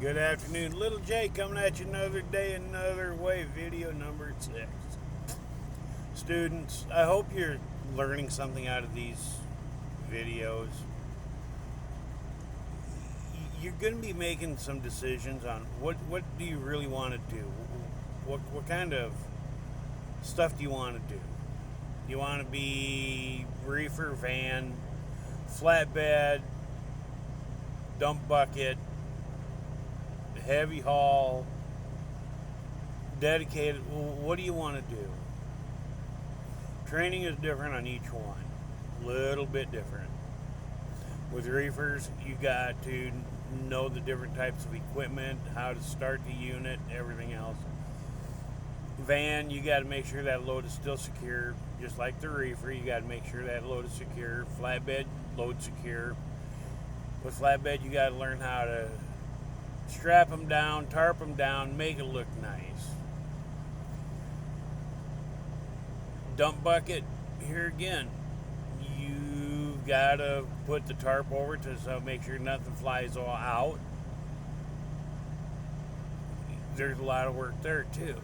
Good afternoon, Little J coming at you another day, another way, video number 6. Students, I hope you're learning something out of these videos. You're going to be making some decisions on what do you really want to do? What kind of stuff do you want to do? Do you want to be reefer, van, flatbed, dump bucket, heavy haul, dedicated? What do you want to do? Training is different on each one, a little bit different. With reefers, you got to know the different types of equipment, how to start the unit, everything else. Van, you got to make sure that load is still secure, just like the reefer. You got to make sure that load is secure. Flatbed, load secure. With flatbed, you got to learn how to strap them down, tarp them down, make it look nice. Dump bucket, here again, you've got to put the tarp over to so make sure nothing flies all out. There's a lot of work there too.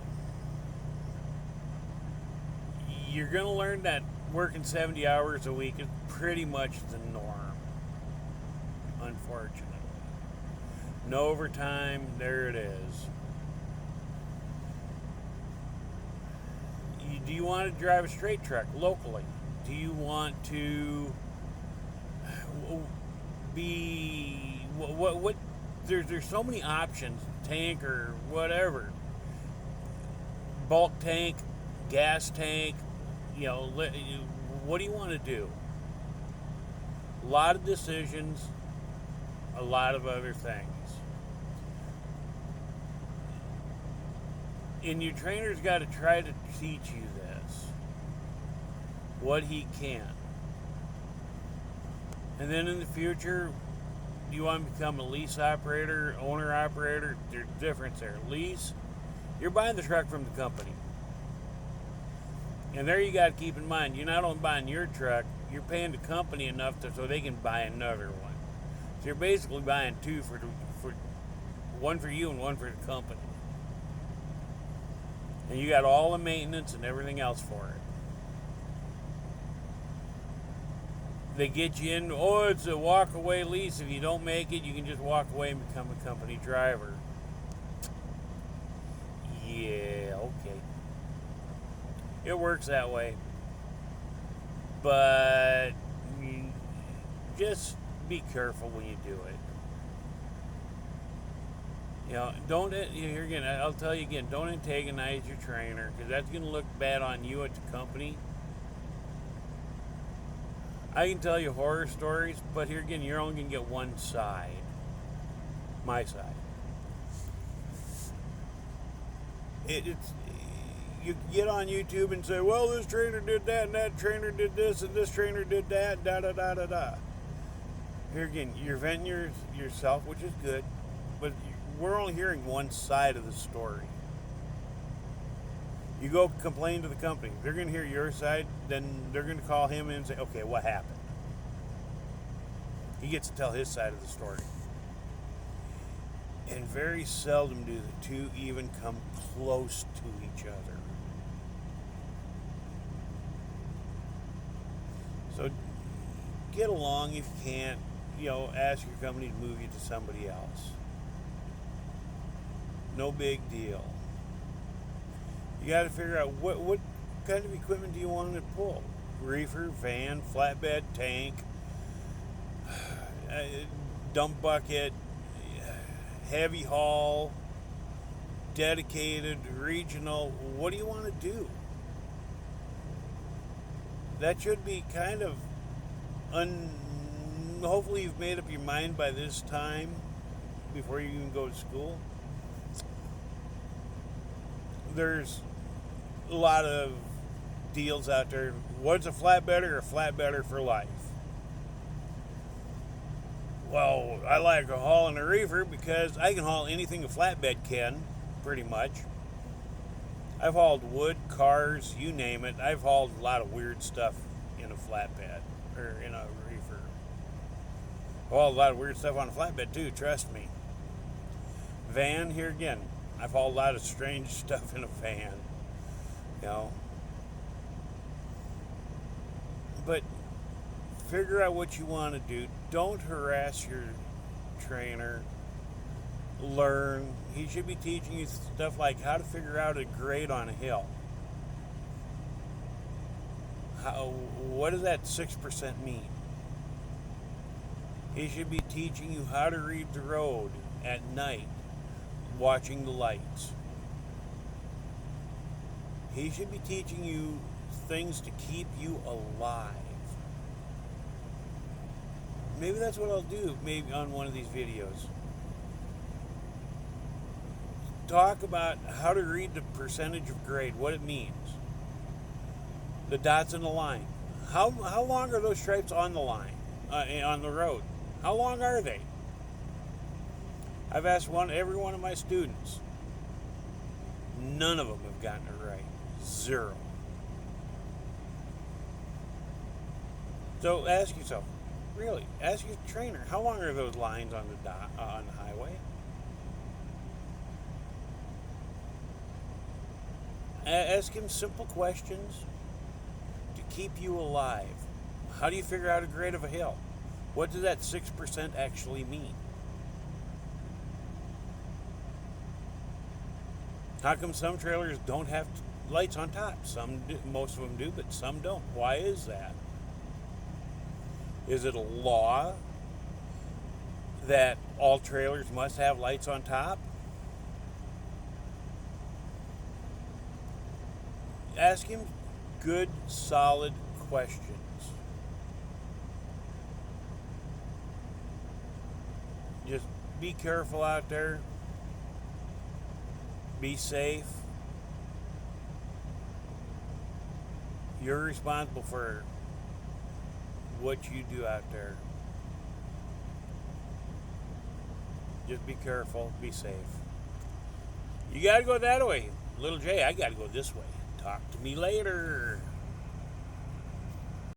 You're going to learn that working 70 hours a week is pretty much the norm, unfortunately. No overtime, there it is. Do you want to drive a straight truck locally? Do you want to be what there's so many options, tank or whatever. Bulk tank, gas tank, what do you want to do? A lot of decisions, a lot of other things. And your trainer's got to try to teach you this, what he can. And then in the future, do you want to become a lease operator, owner operator? There's a difference there. Lease, you're buying the truck from the company. And there you got to keep in mind, you're not only buying your truck, you're paying the company enough so they can buy another one. So you're basically buying two for one for you and one for the company. And you got all the maintenance and everything else for it. They get you in, it's a walk-away lease. If you don't make it, you can just walk away and become a company driver. Yeah, okay. It works that way. But just be careful when you do it. Don't, here again, I'll tell you again, don't antagonize your trainer, because that's going to look bad on you at the company. I can tell you horror stories, but here again, you're only going to get one side. My side. It's you get on YouTube and say, well, this trainer did that, and that trainer did this, and this trainer did that, da-da-da-da-da. Here again, you're venting yourself, which is good, but we're only hearing one side of the story. You go complain to the company. They're going to hear your side, then they're going to call him in and say, okay, what happened? He gets to tell his side of the story. And very seldom do the two even come close to each other. So get along if you can't. Ask your company to move you to somebody else. No big deal. You got to figure out what kind of equipment do you want to pull? Reefer, van, flatbed, tank, dump bucket, heavy haul, dedicated, regional. What do you want to do? That should be kind of hopefully you've made up your mind by this time before you even go to school. There's a lot of deals out there. What's a flatbedder? A flatbedder for life. Well, I like hauling a reefer because I can haul anything a flatbed can, pretty much. I've hauled wood, cars, you name it. I've hauled a lot of weird stuff in a flatbed, or in a reefer. I've hauled a lot of weird stuff on a flatbed too, trust me. Van, here again, I've hauled a lot of strange stuff in a van, you know. But figure out what you want to do. Don't harass your trainer. Learn. He should be teaching you stuff like how to figure out a grade on a hill. What does that 6% mean? He should be teaching you how to read the road at night, watching the lights. He should be teaching you things to keep you alive. Maybe that's what I'll do, maybe on one of these videos. Talk about how to read the percentage of grade, what it means. The dots in the line. How long are those stripes on the line, on the road? How long are they? I've asked every one of my students. None of them have gotten it right. 0. So ask yourself, really, ask your trainer, how long are those lines on the highway? Ask him simple questions to keep you alive. How do you figure out a grade of a hill? What does that 6% actually mean? How come some trailers don't have lights on top? Some do, most of them do, but some don't. Why is that? Is it a law that all trailers must have lights on top? Ask him good, solid questions. Just be careful out there. Be safe. You're responsible for what you do out there. Just be careful. Be safe. You got to go that way. Little J, I got to go this way. Talk to me later.